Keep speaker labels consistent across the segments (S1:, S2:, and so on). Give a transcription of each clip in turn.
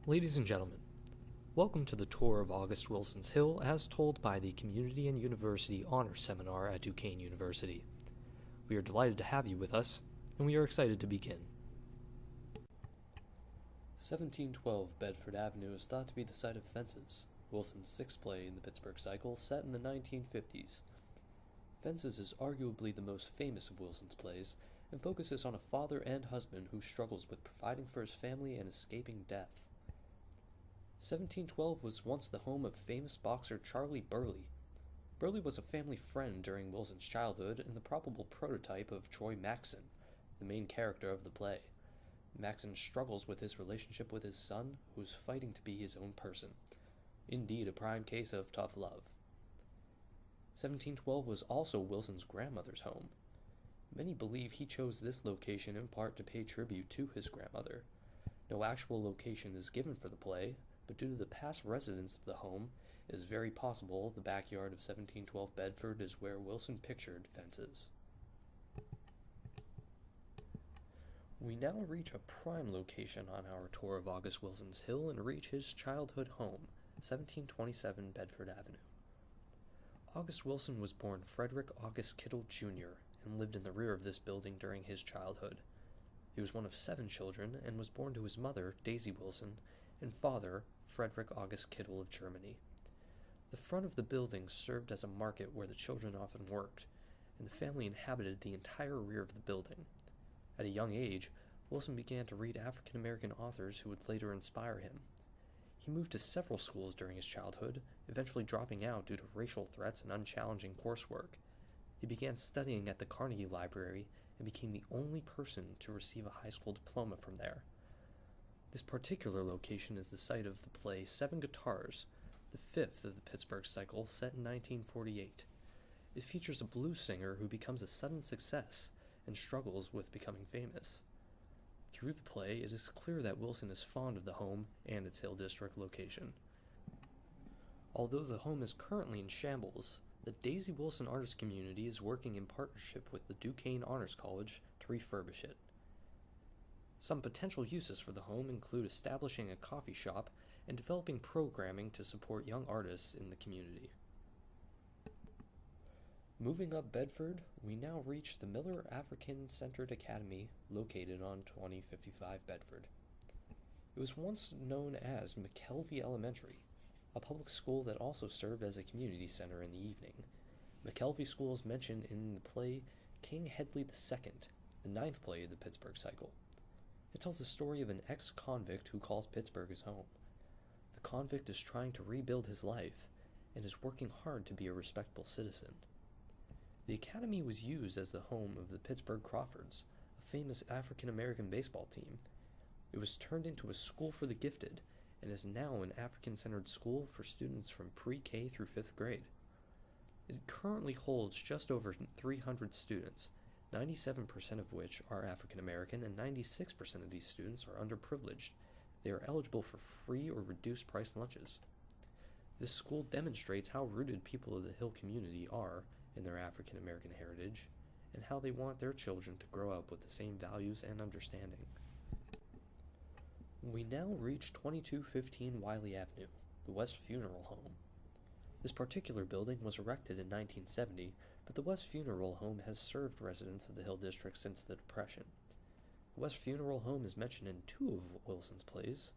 S1: Ladies and gentlemen, welcome to the tour of August Wilson's Hill as told by the Community and University Honors Seminar at Duquesne University. We are delighted to have you with us, and we are excited to begin. 1712 Bedford Avenue is thought to be the site of Fences, Wilson's sixth play in the Pittsburgh cycle set in the 1950s. Fences is arguably the most famous of Wilson's plays, and focuses on a father and husband who struggles with providing for his family and escaping death. 1712 was once the home of famous boxer Charlie Burley. Burley was a family friend during Wilson's childhood and the probable prototype of Troy Maxson, the main character of the play. Maxson struggles with his relationship with his son, who is fighting to be his own person. Indeed, a prime case of tough love. 1712 was also Wilson's grandmother's home. Many believe he chose this location in part to pay tribute to his grandmother. No actual location is given for the play, but due to the past residence of the home, it is very possible the backyard of 1712 Bedford is where Wilson pictured Fences. We now reach a prime location on our tour of August Wilson's Hill and reach his childhood home, 1727 Bedford Avenue. August Wilson was born Frederick August Kittle, Jr., and lived in the rear of this building during his childhood. He was one of 7 children and was born to his mother, Daisy Wilson, and father, Frederick August Kittle of Germany. The front of the building served as a market where the children often worked, and the family inhabited the entire rear of the building. At a young age, Wilson began to read African American authors who would later inspire him. He moved to several schools during his childhood, eventually dropping out due to racial threats and unchallenging coursework. He began studying at the Carnegie Library and became the only person to receive a high school diploma from there. This particular location is the site of the play Seven Guitars, the 5th of the Pittsburgh cycle, set in 1948. It features a blues singer who becomes a sudden success and struggles with becoming famous. Through the play, it is clear that Wilson is fond of the home and its Hill District location. Although the home is currently in shambles, the Daisy Wilson Artist Community is working in partnership with the Duquesne Honors College to refurbish it. Some potential uses for the home include establishing a coffee shop and developing programming to support young artists in the community. Moving up Bedford, we now reach the Miller African-Centered Academy located on 2055 Bedford. It was once known as McKelvey Elementary, a public school that also served as a community center in the evening. McKelvey School is mentioned in the play King Hedley II, the 9th play of the Pittsburgh cycle. It tells the story of an ex-convict who calls Pittsburgh his home. The convict is trying to rebuild his life and is working hard to be a respectable citizen. The academy was used as the home of the Pittsburgh Crawfords, a famous African-American baseball team. It was turned into a school for the gifted and is now an African-centered school for students from pre-K through 5th grade. It currently holds just over 300 students, 97% of which are African American, and 96% of these students are underprivileged. They are eligible for free or reduced price lunches. This school demonstrates how rooted people of the Hill community are in their African American heritage, and how they want their children to grow up with the same values and understanding. We now reach 2215 Wiley Avenue, the West Funeral Home. This particular building was erected in 1970, but the West Funeral Home has served residents of the Hill District since the Depression. The West Funeral Home is mentioned in 2 of Wilson's plays,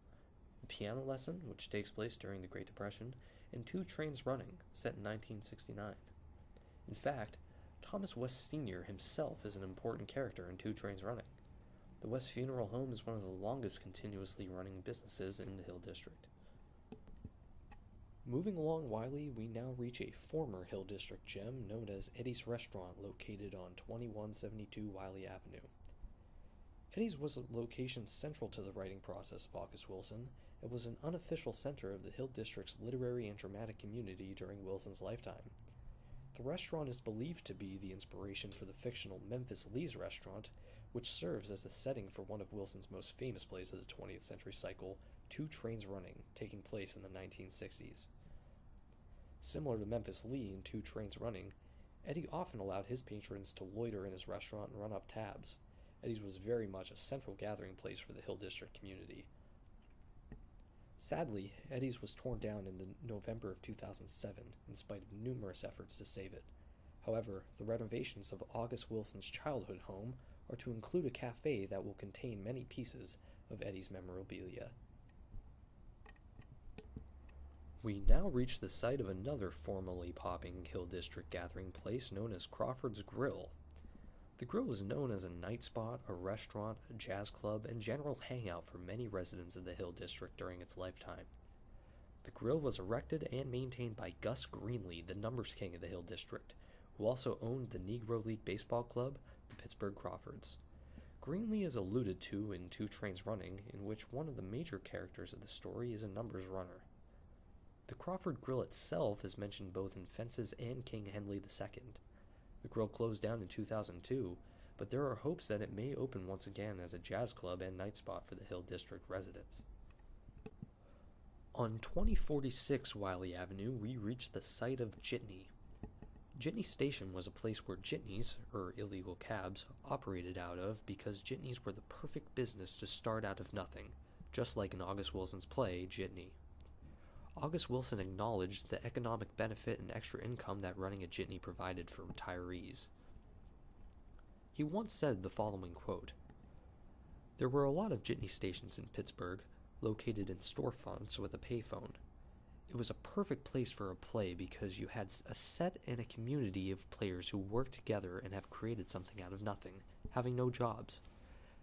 S1: The Piano Lesson, which takes place during the Great Depression, and 2 Trains Running, set in 1969. In fact, Thomas West Sr. himself is an important character in 2 Trains Running. The West Funeral Home is one of the longest continuously running businesses in the Hill District. Moving along Wiley, we now reach a former Hill District gem known as Eddie's Restaurant, located on 2172 Wiley Avenue. Eddie's was a location central to the writing process of August Wilson. It was an unofficial center of the Hill District's literary and dramatic community during Wilson's lifetime. The restaurant is believed to be the inspiration for the fictional Memphis Lee's Restaurant, which serves as the setting for one of Wilson's most famous plays of the 20th century cycle, 2 Trains Running, taking place in the 1960s. Similar to Memphis Lee in 2 Trains Running, Eddie often allowed his patrons to loiter in his restaurant and run up tabs. Eddie's was very much a central gathering place for the Hill District community. Sadly, Eddie's was torn down in the November of 2007 in spite of numerous efforts to save it. However, the renovations of August Wilson's childhood home are to include a cafe that will contain many pieces of Eddie's memorabilia. We now reach the site of another formerly popping Hill District gathering place known as Crawford's Grill. The grill was known as a night spot, a restaurant, a jazz club, and general hangout for many residents of the Hill District during its lifetime. The grill was erected and maintained by Gus Greenlee, the numbers king of the Hill District, who also owned the Negro League Baseball club, the Pittsburgh Crawfords. Greenlee is alluded to in Two Trains Running, in which one of the major characters of the story is a numbers runner. The Crawford Grill itself is mentioned both in Fences and King Henry II. The grill closed down in 2002, but there are hopes that it may open once again as a jazz club and night spot for the Hill District residents. On 2046 Wiley Avenue, we reach the site of Jitney. Jitney Station was a place where jitneys, or illegal cabs, operated out of because jitneys were the perfect business to start out of nothing, just like in August Wilson's play, Jitney. August Wilson acknowledged the economic benefit and extra income that running a jitney provided for retirees. He once said the following quote, "There were a lot of jitney stations in Pittsburgh, located in storefronts with a payphone. It was a perfect place for a play because you had a set and a community of players who work together and have created something out of nothing, having no jobs.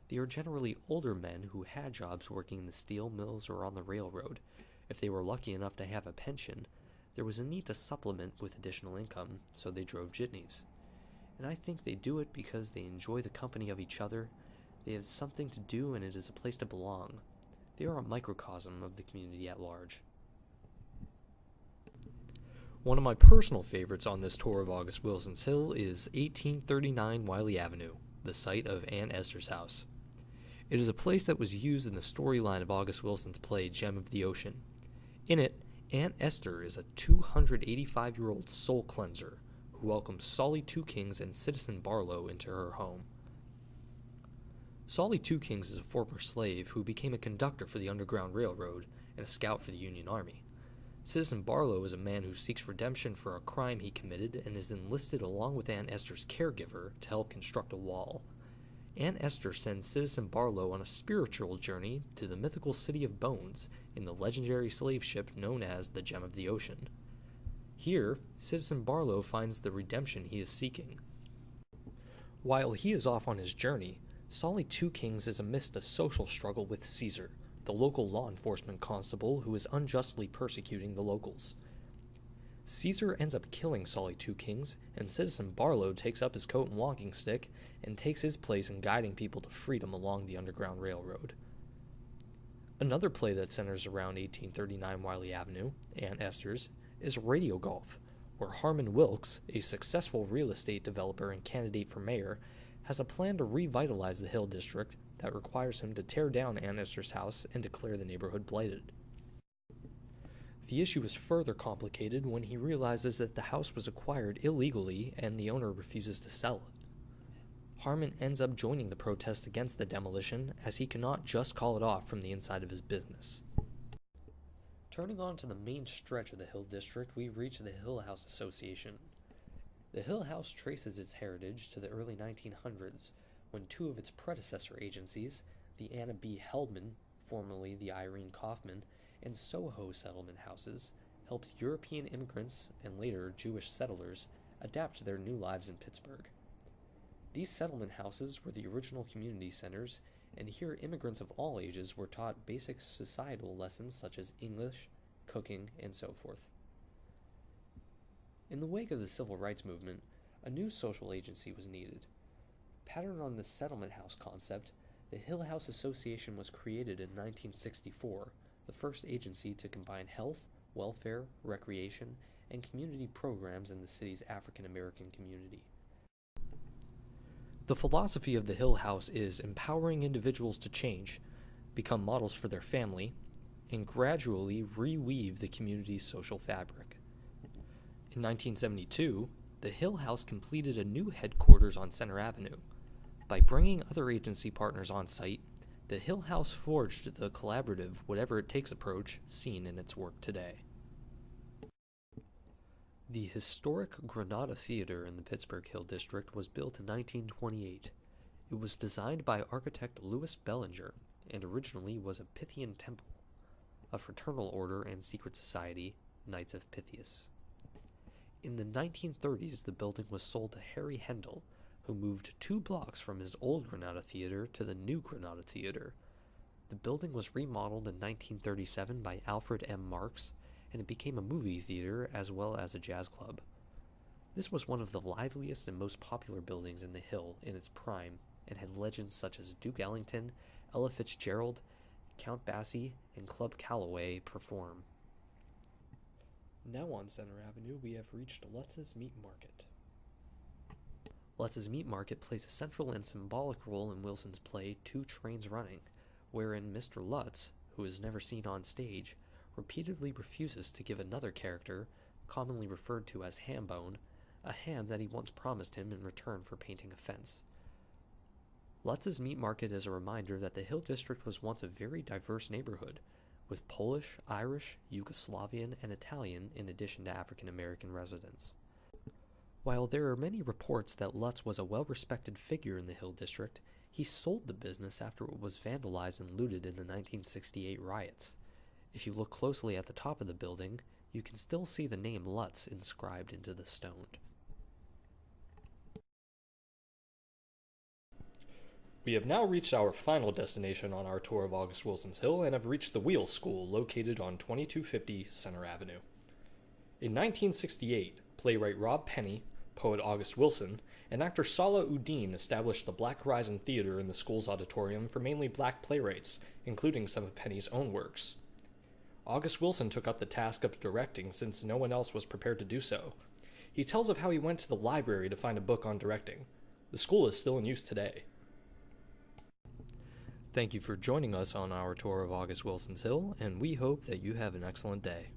S1: They are generally older men who had jobs working in the steel mills or on the railroad. If they were lucky enough to have a pension, there was a need to supplement with additional income, so they drove jitneys. And I think they do it because they enjoy the company of each other. They have something to do and it is a place to belong. They are a microcosm of the community at large." One of my personal favorites on this tour of August Wilson's Hill is 1839 Wiley Avenue, the site of Aunt Esther's house. It is a place that was used in the storyline of August Wilson's play Gem of the Ocean. In it, Aunt Esther is a 285-year-old soul cleanser who welcomes Solly Two Kings and Citizen Barlow into her home. Solly Two Kings is a former slave who became a conductor for the Underground Railroad and a scout for the Union Army. Citizen Barlow is a man who seeks redemption for a crime he committed and is enlisted along with Aunt Esther's caregiver to help construct a wall. Aunt Esther sends Citizen Barlow on a spiritual journey to the mythical city of Bones in the legendary slave ship known as the Gem of the Ocean. Here, Citizen Barlow finds the redemption he is seeking. While he is off on his journey, Solly Two Kings is amidst a social struggle with Caesar, the local law enforcement constable who is unjustly persecuting the locals. Caesar ends up killing Solly Two Kings, and Citizen Barlow takes up his coat and walking stick and takes his place in guiding people to freedom along the Underground Railroad. Another play that centers around 1839 Wiley Avenue, Aunt Esther's, is Radio Golf, where Harmon Wilkes, a successful real estate developer and candidate for mayor, has a plan to revitalize the Hill District that requires him to tear down Aunt Esther's house and declare the neighborhood blighted. The issue is further complicated when he realizes that the house was acquired illegally and the owner refuses to sell it. Harmon ends up joining the protest against the demolition as he cannot just call it off from the inside of his business. Turning on to the main stretch of the Hill District, we reach the Hill House Association. The Hill House traces its heritage to the early 1900s, when two of its predecessor agencies, the Anna B. Heldman, formerly the Irene Kaufman, and Soho settlement houses, helped European immigrants and later Jewish settlers adapt to their new lives in Pittsburgh. These settlement houses were the original community centers, and here immigrants of all ages were taught basic societal lessons such as English, cooking, and so forth. In the wake of the Civil Rights Movement, a new social agency was needed. Patterned on the settlement house concept, the Hill House Association was created in 1964, the first agency to combine health, welfare, recreation, and community programs in the city's African American community. The philosophy of the Hill House is empowering individuals to change, become models for their family, and gradually reweave the community's social fabric. In 1972, the Hill House completed a new headquarters on Center Avenue. By bringing other agency partners on site, The Hill House forged the collaborative, whatever-it-takes approach seen in its work today. The historic Granada Theater in the Pittsburgh Hill District was built in 1928. It was designed by architect Louis Bellinger and originally was a Pythian temple, a fraternal order and secret society, Knights of Pythias. In the 1930s, the building was sold to Harry Hendel, who moved 2 blocks from his old Granada Theater to the new Granada Theater. The building was remodeled in 1937 by Alfred M. Marks, and it became a movie theater as well as a jazz club. This was one of the liveliest and most popular buildings in the Hill in its prime, and had legends such as Duke Ellington, Ella Fitzgerald, Count Basie, and Club Calloway perform. Now on Center Avenue, we have reached Lutz's Meat Market. Lutz's Meat Market plays a central and symbolic role in Wilson's play 2 Trains Running, wherein Mr. Lutz, who is never seen on stage, repeatedly refuses to give another character, commonly referred to as Hambone, a ham that he once promised him in return for painting a fence. Lutz's Meat Market is a reminder that the Hill District was once a very diverse neighborhood, with Polish, Irish, Yugoslavian, and Italian in addition to African American residents. While there are many reports that Lutz was a well-respected figure in the Hill District, he sold the business after it was vandalized and looted in the 1968 riots. If you look closely at the top of the building, you can still see the name Lutz inscribed into the stone. We have now reached our final destination on our tour of August Wilson's Hill and have reached the Wheel School, located on 2250 Center Avenue. In 1968, playwright Rob Penny, poet August Wilson, and actor Salah Uddin established the Black Horizon Theater in the school's auditorium for mainly black playwrights, including some of Penny's own works. August Wilson took up the task of directing since no one else was prepared to do so. He tells of how he went to the library to find a book on directing. The school is still in use today. Thank you for joining us on our tour of August Wilson's Hill, and we hope that you have an excellent day.